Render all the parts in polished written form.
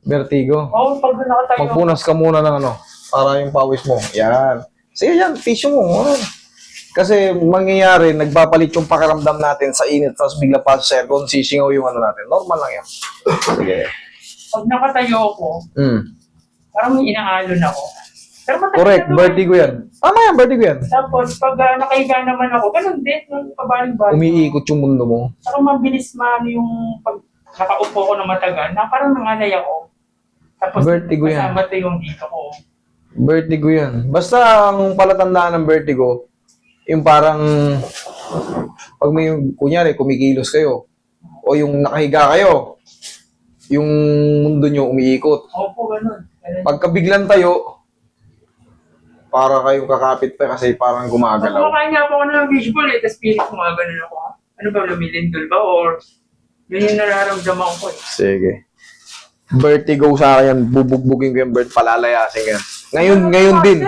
Vertigo. Oo, pag nakatayo. Magpunas ka muna ng ano, para yung pawis mo. Yan. Sige yan, tissue mo. Ano? Kasi mangyayari, nagpapalit yung pakiramdam natin sa init, tapos bigla pa sa aircon, sisingaw yung ano natin. Normal lang yan. Sige. Pag nakatayo ako, parang may inaalon ako. Pero matagal Correct, na to, vertigo yan. Tama yan, vertigo yan. Tapos, pag nakahiga naman ako, ganun din, nung pabaling-baling. Umiikot yung mundo mo. Saka mabilis man yung pag nakaupo ko na matagal, na parang nanganay ako. Tapos, Vertigo yan. kasama to yung dito ko. Vertigo yan. Basta ang palatandaan ng vertigo, yung parang, pag may, kunyari, kumikilos kayo, o yung nakahiga kayo, yung mundo nyo umiikot. Opo, ganun. Pagka biglang tayo, para kayong kakapit pa kasi parang gumagalaw. Kumakain nga po ako ng visual eh, tapos pilit ko nga ganun ako. Ano ba, lumilindol ba? Or, yun yung nararamdaman ko eh. Sige. Vertigo sa akin, bubugbugin ko yung bird, palalayasin yan. Ngayon din.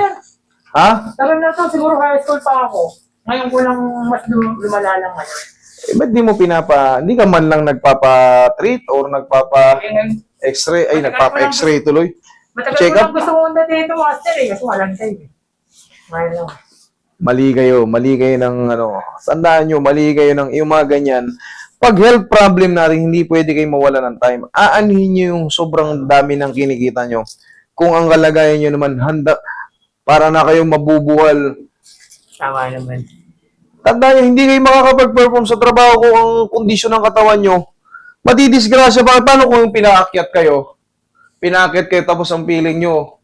Ha? Tagal na to, siguro high school pa ako. Ngayon ko lang mas lumala lang ngayon. Eh, ba't di mo hindi ka man lang nagpapa-treat or nagpapa-x-ray? Ay, nagpapa-x-ray tuloy. Matagal Check ko up? lang gusto mo na dito, master eh. Kasi walang time eh. Ngayon lang. Mali kayo ng ano. Tandaan nyo, mali kayo ng yung mga ganyan. Pag health problem natin, hindi pwede kayo mawala ng time. Aanhin nyo yung sobrang dami ng kinikita nyo. Kung ang kalagayan nyo naman, handa, para na kayong mabubuwal. Tama naman. Tandaan nyo, hindi kayo makakapag-perform sa trabaho kung ang kondisyon ng katawan nyo. Matidisgrasya pa. Paano kung pinaakyat kayo? Pinaakyat kayo tapos ang feeling nyo.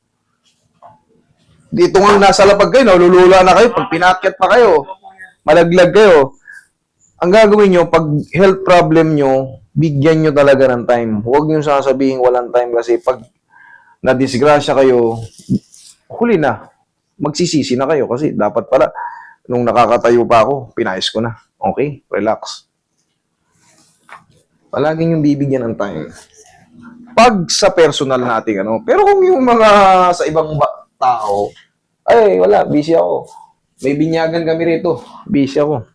Dito nga nasa lapag kayo, nalulula na kayo. Pag pinaakyat pa kayo, malaglag kayo. Ang gagawin nyo, pag health problem nyo, bigyan nyo talaga ng time. Huwag nyo sasabihin walang time kasi pag nadisgrasya kayo, huli na. Magsisisi na kayo kasi dapat pala, nung nakakatayo pa ako, pinayos ko na. Okay? Relax. Palagi nyo bibigyan ng time. Pag sa personal nating ano, pero kung yung mga sa ibang tao, ay wala, busy ako. May binyagan kami rito, busy ako.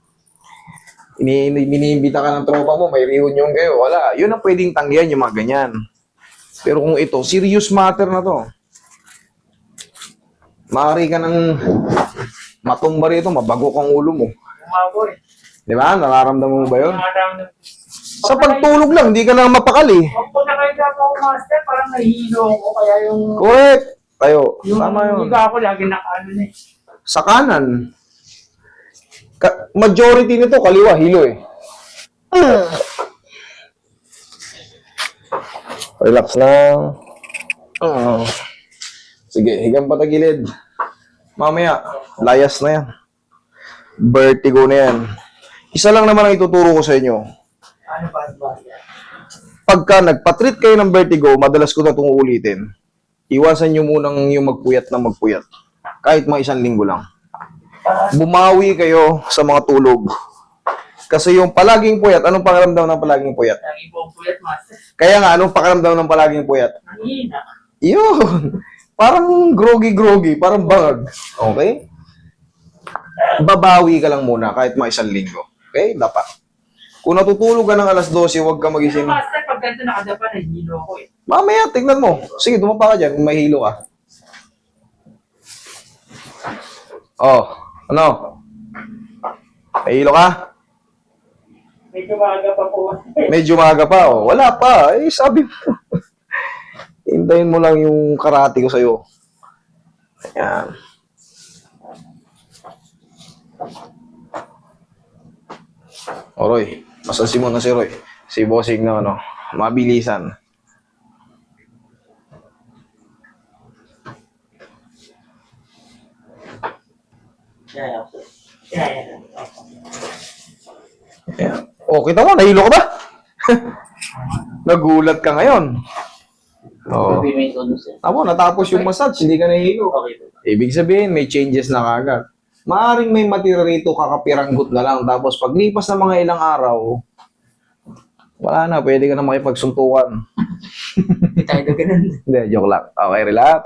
Iniimbita ka ng tropa mo, may reunion kayo, wala. Yun ang pwedeng tanggihan yung mga ganyan. Pero kung ito, serious matter na to. Maaari ka ng matumba rito, mabago kang ulo mo. Umabo eh. Di ba? Nararamdaman mo ba yun? Nararamdaman. Sa pagtulog lang, hindi ka na mapakali. Pag nakahiga po ako, master, parang nahihilo ako. Kaya yung... Correct. Tayo. Yung Tama yun. higa ako, lagi nakaano na eh. Sa kanan. Majority nito, kaliwa, hilo eh. Relax lang. Sige, higang patagilid. Mamaya, layas na yan. Vertigo na yan. Isa lang naman ang ituturo ko sa inyo. Ano ba, master? Pagka nagpa-treat kayo ng vertigo, madalas ko na itong uulitin. Iwasan nyo munang yung magpuyat na magpuyat. Kahit mga 1 linggo lang. Bumawi kayo sa mga tulog. Kasi yung palaging puyat, anong pakiramdam ng palaging puyat? Lagi po ang puyat, master. Kaya nga, anong pakiramdam ng palaging puyat? Nangihina. Yun. Parang groggy-groggy, parang bangag. Okay? Babawi ka lang muna kahit mga 1 linggo. Okay? Dapat. Kung natutulog ka ng alas 12, huwag ka magising. Master, pag ganito nakadapa, nahihilo ako eh. Mamaya, tignan mo. Sige, dumapa ka dyan kung may hilo ka. Oh, ano? May hilo ka? Medyo maaga pa po. Medyo maaga pa, oh. Wala pa. Eh, sabi mo. Hintayin mo lang yung karate ko sa'yo. Ayan. O, Roy. Masasin mo na si Roy. Si Bossing na ano, mabilisan. Yeah. Ayan. O, kita mo, nahilo ka ba? Nagulat ka ngayon. Oo. Tama, natapos yung massage, hindi ka nahilo. Ibig sabihin, may changes na kagad. Maaring may matira rito, kakapiranggot na lang. Tapos paglipas ng mga ilang araw, wala na, pwede ka na makipagsuntukan. Hindi tayo na ganun. Hindi, joke lang. Okay, relax.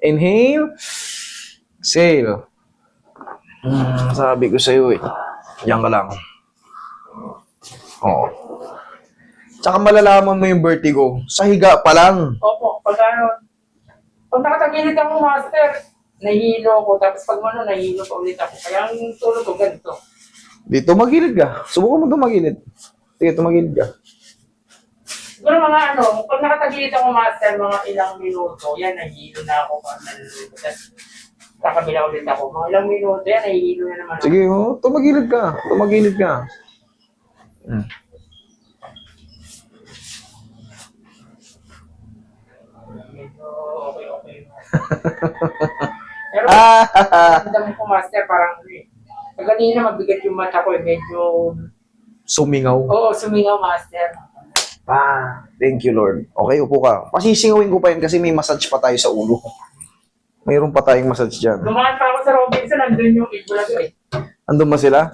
Inhale. Exhale. Sabi ko sa'yo eh. Diyan ka lang. Oo. Tsaka malalaman mo yung vertigo. Sa higa pa lang. Opo, pag nakatagilid ako, master, nahihilo ako. Tapos pag nahihilo pa ulit ako. Kaya ang tulog ko ganito. Dito magilid ka. Subukan mo tumagilid. Sige, tumagilid ka. Siguro pag nakatagilid ako, master, mga ilang minuto, yan, nahihilo na ako. Tapos kakabila ulit ako. Mga ilang minuto, yan, nahihilo na naman ako. Sige, tumagilid ka. Tumagilid ka. Medyo okay. Pero, ramdam ko, master, parang, kanina mabigat yung mata ko, medyo, Sumingaw. oo, sumingaw, master. Thank you, Lord. Okay, upo ka. Pasisingawin ko pa yun kasi may massage pa tayo sa ulo. Mayroon pa tayong massage dyan. Lumakan pa ako sa Robinson, nandun yung Ibulaga eh. Andun ba sila?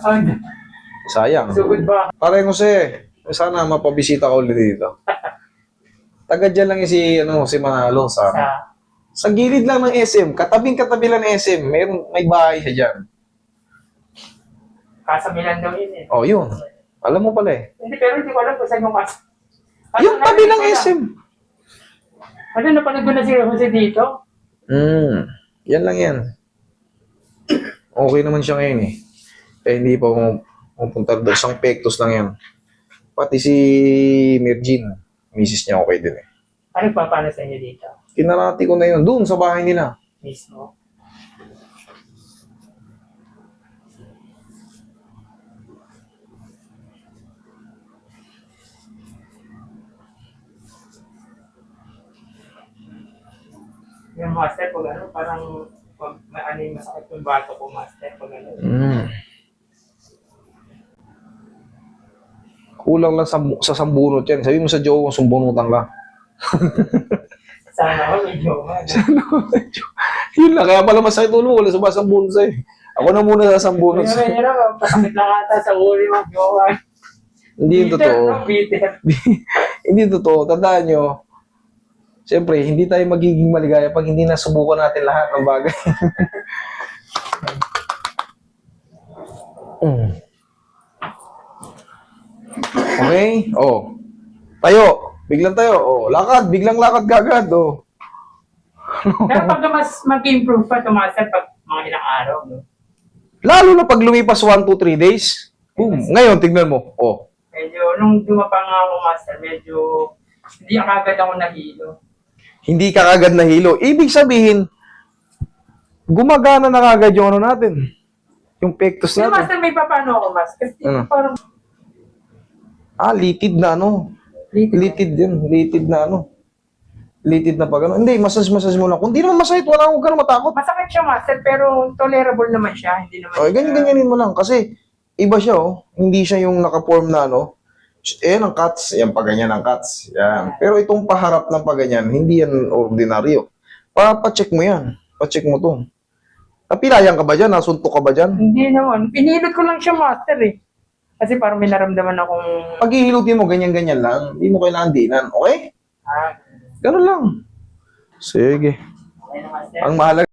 Sayang. Sugod ba? Pare Jose, sana mapabisita ka ulit dito. Taga dyan lang yung si Manalo. Sa gilid lang ng SM. Katabing-katabi lang ng SM. May bahay siya dyan. Kasabilan daw yun eh. Oh, yun. Alam mo pala eh. Hindi, pero hindi ko alam kung saan yung kas. Yung tabi ng SM. Ano, napanood ko na si Jose dito? Yan lang yan. Okay naman siya ngayon eh. Kaya hindi pa pupunta doon. Isang pektos lang yan. Pati si Mergine, misis niya okay din eh. Ano papano sa inyo dito? Kinarati ko na yun. Doon sa bahay nila. Mismo. Yung master, pag parang pag yung masakit yung bato ko, master, pag Kulang lang sa sambunot yan. Sabi mo sa jowa kung sumbunutan ka. Sana ako may jowa. Yun lang. Kaya pala masakit ulo mo. Wala sumasambunot sa'yo. Ako na muna sasambunot sa'yo. Kaya naman, pasakit lang ata sa uli ng jowa. Hindi yung totoo. Peter. Hindi totoo. Tandaan nyo. Siyempre, hindi tayo magiging maligaya pag hindi nasubukan natin lahat ng bagay. Okay? Oh. Tayo. Biglang tayo. Oh, lakad. Biglang lakad kagad. Oh. Pero pag mas mag-improve pa, tumasan pag mga ilang araw. No? Lalo na pag lumipas 1 to 3 days. Boom. Ngayon, tignan mo. Oh. Medyo, nung dumapa nga ako, master, medyo hindi agad ako nahilo. Hindi ka kagad nahilo. Ibig sabihin, gumagana na kagad yung ano natin. Yung pectus Pero natin. master, may papano ako, master. Kasi Ano? parang Litid na ano. litid. Litid yun. Litid na ano. Litid na pag ano. Hindi, massage mo lang. Kung di naman masakit, huwag ka na matakot. Masakit siya, master, pero tolerable naman siya. Hindi naman Okay, ganyan-ganyanin mo lang. Kasi, iba siya oh. Hindi siya yung naka-form na ano. Ayan ang cuts. Yan, paganyan ang cuts. Yan. Pero itong paharap ng paganyan, hindi yan ordinaryo. Pa-check mo yan. Pa-check mo to. Napilayan ka ba dyan? Nasuntok ka ba dyan? Hindi naman. Pinilot ko lang siya, master eh. Kasi parang may naramdaman akong... Pag ihilutin mo, ganyan-ganyan lang. Hindi mo kailangan dinan. Okay? Ganun lang. Sige. Okay na, master. Ang mahalaga.